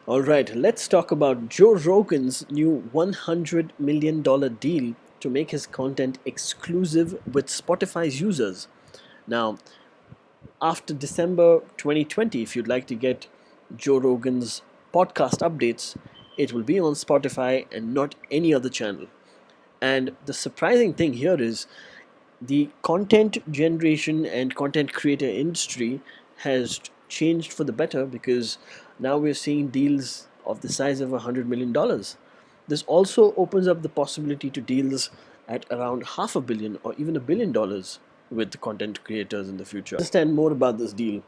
All right, let's talk about Joe Rogan's new $100 million deal to make his content exclusive with Spotify's users. Now, after December 2020, if you'd like to get Joe Rogan's podcast updates, it will be on Spotify and not any other channel. And the surprising thing here is the content generation and content creator industry has changed for the better because now we're seeing deals of the size of $100 million. This also opens up the possibility to deals at around half a billion or even $1 billion with the content creators in the future. To understand more about this deal,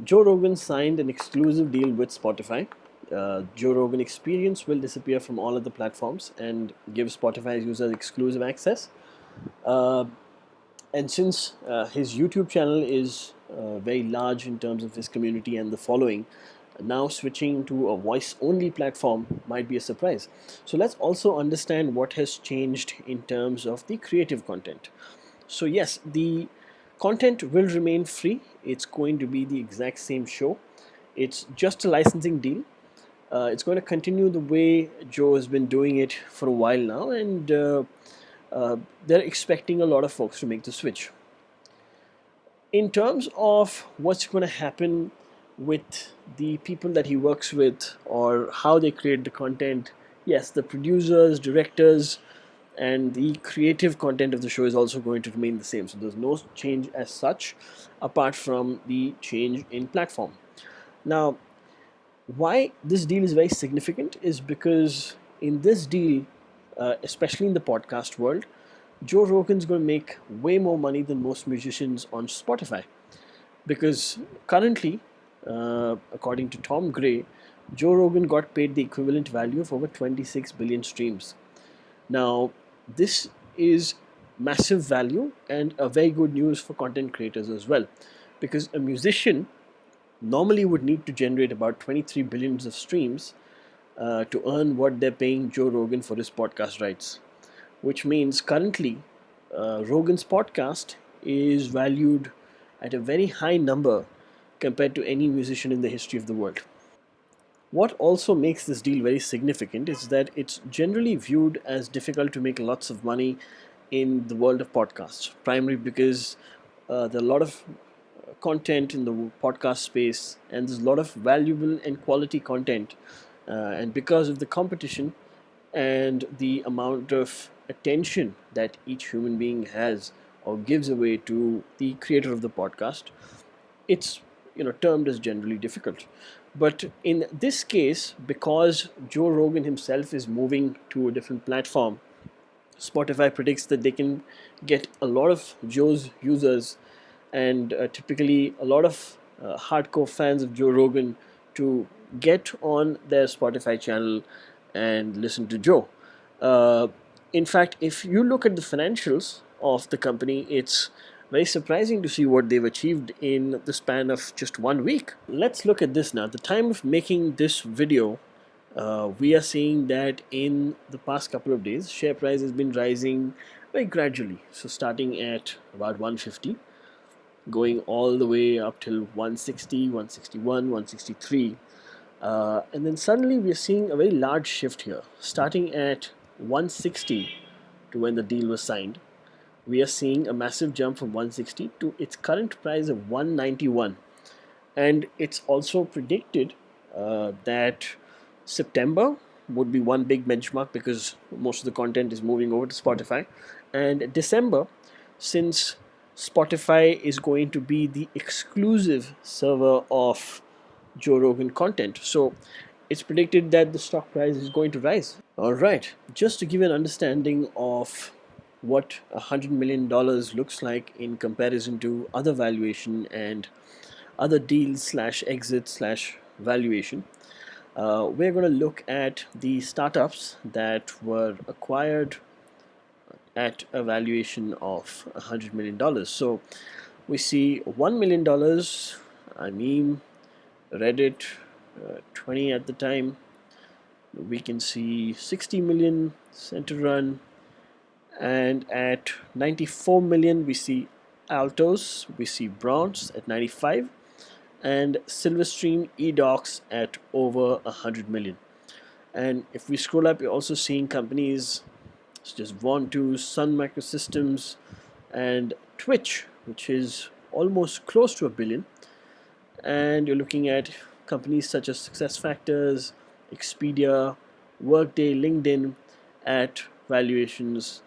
Joe Rogan signed an exclusive deal with Spotify. Joe Rogan Experience will disappear from all other platforms and give Spotify's users exclusive access. Uh, and since his YouTube channel is very large in terms of his community and the following, now switching to a voice only platform might be a surprise. So let's also understand what has changed in terms of the creative content. So, yes, the content will remain free, it's going to be the exact same show, it's just a licensing deal. It's going to continue the way Joe has been doing it for a while now, and uh, they're expecting a lot of folks to make the switch. In terms of what's going to happen with the people that he works with or how they create the content, yes, the producers, directors, and the creative content of the show is also going to remain the same. So there's no change as such apart from the change in platform. Now, why this deal is very significant is because in this deal, especially in the podcast world, Joe Rogan's going to make way more money than most musicians on Spotify. Because currently, according to Tom Gray, Joe Rogan got paid the equivalent value of over 26 billion streams. Now, this is massive value and a very good news for content creators as well, because a musician normally would need to generate about 23 billions of streams to earn what they're paying Joe Rogan for his podcast rights, which means currently Rogan's podcast is valued at a very high number compared to any musician in the history of the world. What also makes this deal very significant is that it's generally viewed as difficult to make lots of money in the world of podcasts, primarily because there are a lot of content in the podcast space and there's a lot of valuable and quality content. And because of the competition and the amount of attention that each human being has or gives away to the creator of the podcast, it's termed as generally difficult. But in this case, because Joe Rogan himself is moving to a different platform, Spotify predicts that they can get a lot of Joe's users and typically a lot of hardcore fans of Joe Rogan to get on their Spotify channel and listen to Joe. Uh, in fact, if you look at the financials of the company, it's very surprising to see what they've achieved in the span of just 1 week. Let's look at this now. At the time of making this video, we are seeing that in the past couple of days, share price has been rising very gradually. So starting at about 150, going all the way up till 160, 161, 163. And then suddenly we're seeing a very large shift here. Starting at 160 to when the deal was signed, we are seeing a massive jump from 160 to its current price of 191. And it's also predicted that September would be one big benchmark because most of the content is moving over to Spotify. And December, since Spotify is going to be the exclusive server of Joe Rogan content. So it's predicted that the stock price is going to rise. All right, just to give you an understanding of what $100 million looks like in comparison to other valuation and other deals slash exit slash valuation, we're going to look at the startups that were acquired at a valuation of $100 million. So we see $1 million, I mean, Reddit, 20 at the time. We can see 60 million center run, and at 94 million we see Altos, we see Bronze at 95, and Silverstream eDocs at over 100 million. And if we scroll up, you're also seeing companies such as Vontu, Sun Microsystems, and Twitch, which is almost close to a billion. And you're looking at companies such as SuccessFactors, Expedia, Workday, LinkedIn at valuations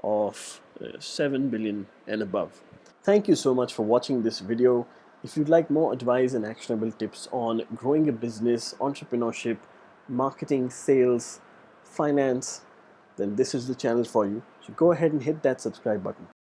of 7 billion and above. Thank you so much for watching this video. If you'd like more advice and actionable tips on growing a business, entrepreneurship, marketing, sales, finance, then this is the channel for you. So go ahead and hit that subscribe button.